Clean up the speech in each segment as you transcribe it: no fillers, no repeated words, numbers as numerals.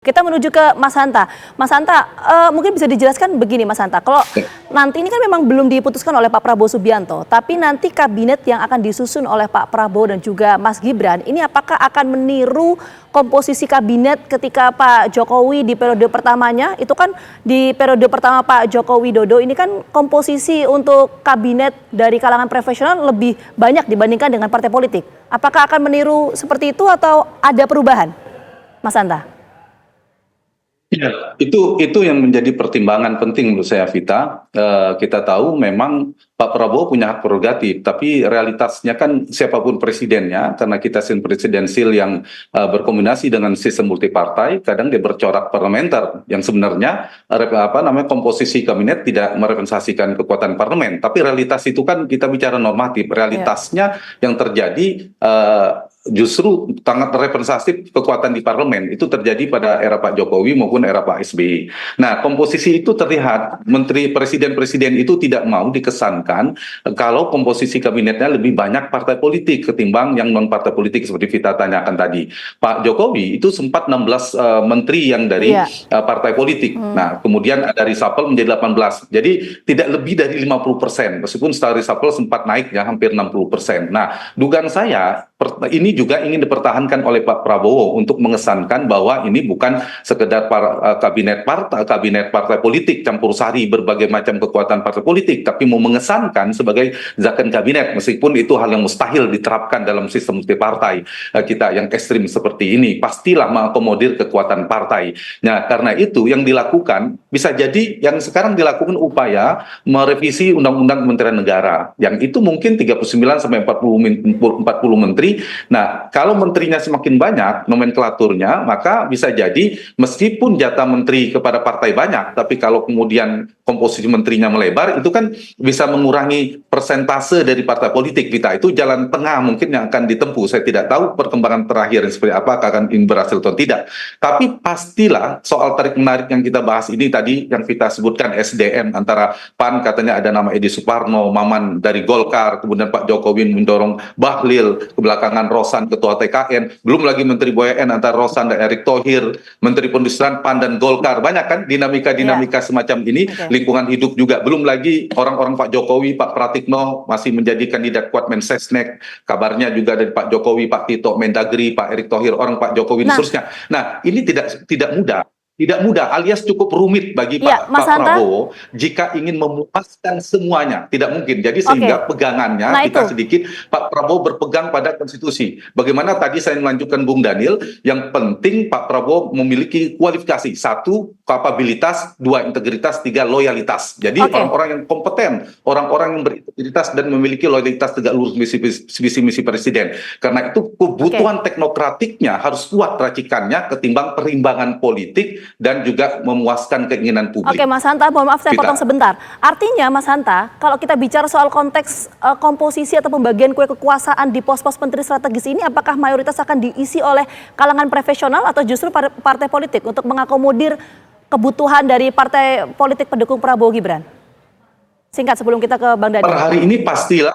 kita menuju ke Mas Hanta. Mas Hanta, mungkin bisa dijelaskan begini Mas Hanta, kalau nanti ini kan memang belum diputuskan oleh Pak Prabowo Subianto, tapi nanti kabinet yang akan disusun oleh Pak Prabowo dan juga Mas Gibran, ini apakah akan meniru komposisi kabinet ketika Pak Jokowi di periode pertamanya? Itu kan di periode pertama Pak Joko Widodo ini kan komposisi untuk kabinet dari kalangan profesional lebih banyak dibandingkan dengan partai politik. Apakah akan meniru seperti itu atau ada perubahan, Mas Hanta? Ya, itu yang menjadi pertimbangan penting menurut saya, Vita. Kita tahu memang Pak Prabowo punya hak prerogatif, tapi realitasnya kan siapapun presidennya, karena kita sistem presidensil yang berkombinasi dengan sistem multipartai, kadang dia bercorak parlementer, yang sebenarnya komposisi kabinet tidak merepresentasikan kekuatan parlemen. Tapi realitas itu kan kita bicara normatif, realitasnya yang terjadi justru sangat representatif kekuatan di parlemen. Itu terjadi pada era Pak Jokowi maupun era Pak SBY. Nah, komposisi itu terlihat menteri presiden itu tidak mau dikesankan kalau komposisi kabinetnya lebih banyak partai politik ketimbang yang non partai politik seperti Vita tanyakan tadi. Pak Jokowi itu sempat 16 menteri yang dari partai politik. Nah, kemudian ada reshuffle menjadi 18. Jadi tidak lebih dari 50%, meskipun setelah reshuffle sempat naik ya hampir 60%. Nah, dugaan saya ini juga ingin dipertahankan oleh Pak Prabowo untuk mengesankan bahwa ini bukan sekedar kabinet partai politik campur sari berbagai macam kekuatan partai politik, tapi mau mengesankan sebagai zakon kabinet, meskipun itu hal yang mustahil diterapkan dalam sistem multipartai kita yang ekstrim seperti ini. Pastilah mengakomodir kekuatan partai. Nah, karena itu yang dilakukan bisa jadi yang sekarang dilakukan upaya merevisi Undang-Undang Kementerian Negara, yang itu mungkin 39 sampai 40 menteri. Nah, kalau menterinya semakin banyak nomenklaturnya, maka bisa jadi meskipun jatah menteri kepada partai banyak, tapi kalau kemudian komposisi menterinya melebar, itu kan bisa mengurangi persentase dari partai politik. Kita itu jalan tengah mungkin yang akan ditempuh. Saya tidak tahu perkembangan terakhir seperti apa, akan berhasil atau tidak. Tapi pastilah soal tarik-menarik yang kita bahas ini tadi, yang kita sebutkan SDM, antara PAN katanya ada nama Edi Suparno, Maman dari Golkar, kemudian Pak Jokowi mendorong Bahlil, kebelakangan Rosan ketua TKN, belum lagi Menteri BUMN antara Rosan dan Erick Thohir, Menteri Perindustrian PAN dan Golkar. Banyak kan dinamika semacam ini. Lingkungan hidup juga, belum lagi orang-orang Pak Jokowi, Pak Pratikno masih menjadi kandidat kuat Mensesnek, kabarnya juga dari Pak Jokowi, Pak Tito Mendagri, Pak Erick Thohir, orang Pak Jokowi dan seterusnya. Nah, ini tidak mudah alias cukup rumit bagi Pak Prabowo jika ingin memuaskan semuanya. Tidak mungkin. Jadi sehingga pegangannya kita sedikit, Pak Prabowo berpegang pada konstitusi. Bagaimana tadi saya melanjutkan Bung Daniel, yang penting Pak Prabowo memiliki kualifikasi. 1, kapabilitas, 2, integritas, 3, loyalitas. Jadi orang-orang yang kompeten, orang-orang yang berintegritas dan memiliki loyalitas tegak lurus visi misi presiden. Karena itu kebutuhan teknokratiknya harus kuat racikannya ketimbang perimbangan politik dan juga memuaskan keinginan publik. Oke, Mas Hanta, mohon maaf saya potong sebentar. Artinya Mas Hanta, kalau kita bicara soal konteks komposisi atau pembagian kue kekuasaan di pos-pos menteri strategis ini, apakah mayoritas akan diisi oleh kalangan profesional atau justru partai politik untuk mengakomodir kebutuhan dari partai politik pendukung Prabowo Gibran? Singkat sebelum kita ke Bang Daniel. Per hari ini pastilah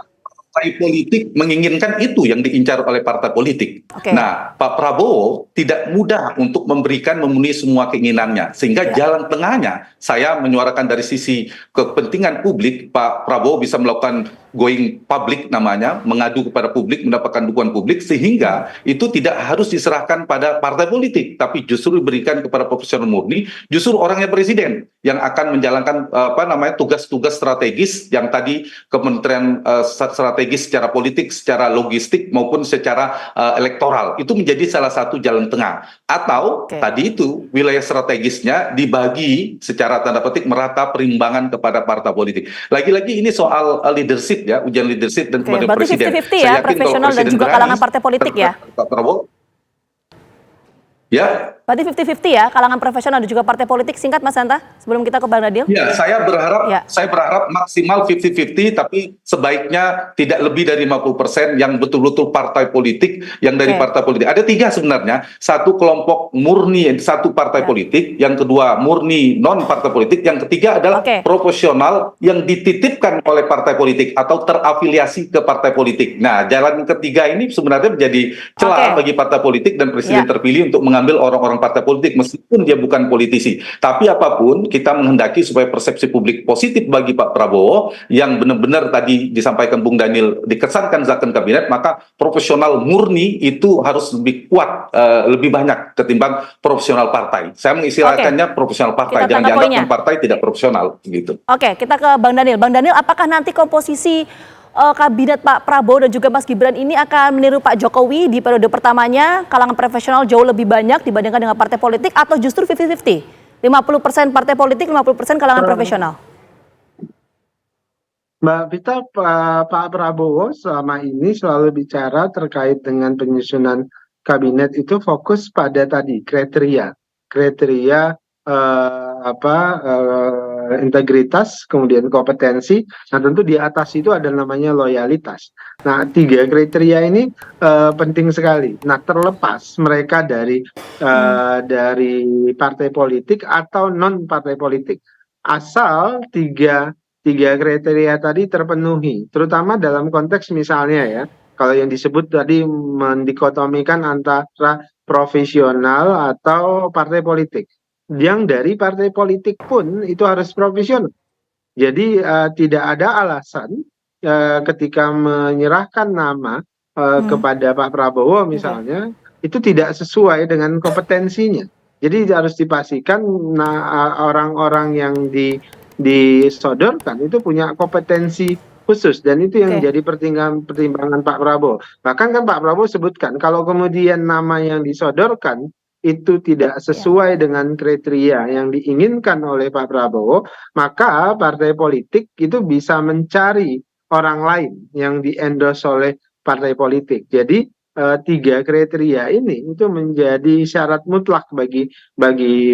partai politik menginginkan itu yang diincar oleh partai politik. Nah, Pak Prabowo tidak mudah untuk memenuhi semua keinginannya. Sehingga jalan tengahnya, saya menyuarakan dari sisi kepentingan publik, Pak Prabowo bisa melakukan going public namanya, mengadu kepada publik, mendapatkan dukungan publik, sehingga itu tidak harus diserahkan pada partai politik, tapi justru diberikan kepada profesional murni, justru orangnya presiden yang akan menjalankan tugas-tugas strategis yang tadi kementerian strategis secara politik, secara logistik maupun secara elektoral. Itu menjadi salah satu jalan tengah. Atau tadi itu wilayah strategisnya dibagi secara tanda petik merata perimbangan kepada partai politik. Lagi-lagi ini soal leadership ya, ujian leadership dan kepada presiden. Berarti 50-50 ya, profesional dan juga kalangan partai politik ya. Pak Prabowo. Ya. Berarti 50-50 ya, kalangan profesional dan juga partai politik. Singkat Mas Hanta, sebelum kita ke Bang Daniel. Ya, saya berharap maksimal 50-50, tapi sebaiknya tidak lebih dari 50% yang betul-betul partai politik, yang dari partai politik. Ada 3 sebenarnya, 1 kelompok murni, 1 partai politik, yang kedua murni non partai politik, yang ketiga adalah proporsional yang dititipkan oleh partai politik atau terafiliasi ke partai politik. Nah, jalan ketiga ini sebenarnya menjadi celah bagi partai politik dan presiden terpilih untuk mengambil orang-orang seorang partai politik meskipun dia bukan politisi. Tapi apapun kita menghendaki supaya persepsi publik positif bagi Pak Prabowo yang benar-benar tadi disampaikan Bung Daniel dikesankan zakon kabinet, maka profesional murni itu harus lebih kuat, lebih banyak ketimbang profesional partai. Saya mengistilahkannya profesional partai, Kita jangan tangkap dianggap poinnya. partai tidak profesional gitu. Oke, kita ke Bang Daniel. Bang Daniel, apakah nanti komposisi kabinet Pak Prabowo dan juga Mas Gibran ini akan meniru Pak Jokowi di periode pertamanya, kalangan profesional jauh lebih banyak dibandingkan dengan partai politik, atau justru 50-50? 50% partai politik, 50% kalangan profesional? Mbak Vita, Pak Prabowo selama ini selalu bicara terkait dengan penyusunan kabinet itu fokus pada tadi kriteria integritas, kemudian kompetensi. Nah, tentu di atas itu ada namanya loyalitas. Nah, 3 kriteria ini penting sekali. Nah, terlepas mereka dari partai politik atau non partai politik, asal tiga kriteria tadi terpenuhi, terutama dalam konteks misalnya ya, kalau yang disebut tadi mendikotomikan antara profesional atau partai politik. Yang dari partai politik pun itu harus profesional. Jadi tidak ada alasan ketika menyerahkan nama kepada Pak Prabowo misalnya, itu tidak sesuai dengan kompetensinya. Jadi harus dipastikan orang-orang yang disodorkan itu punya kompetensi khusus, dan itu yang jadi pertimbangan Pak Prabowo. Bahkan kan Pak Prabowo sebutkan kalau kemudian nama yang disodorkan itu tidak sesuai dengan kriteria yang diinginkan oleh Pak Prabowo, maka partai politik itu bisa mencari orang lain yang di-endorse oleh partai politik. Jadi 3 kriteria ini itu menjadi syarat mutlak bagi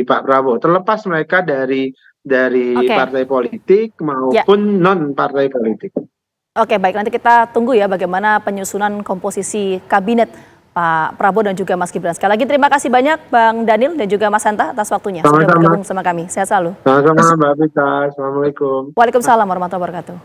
Pak Prabowo, terlepas mereka dari partai politik maupun non partai politik. Oke, baik, nanti kita tunggu ya bagaimana penyusunan komposisi kabinet Pak Prabowo dan juga Mas Gibran. Sekali lagi terima kasih banyak Bang Daniel dan juga Mas Hanta atas waktunya sudah bergabung bersama kami. Sehat selalu. Sama-sama Mbak Vita. Assalamualaikum. Waalaikumsalam warahmatullahi wabarakatuh.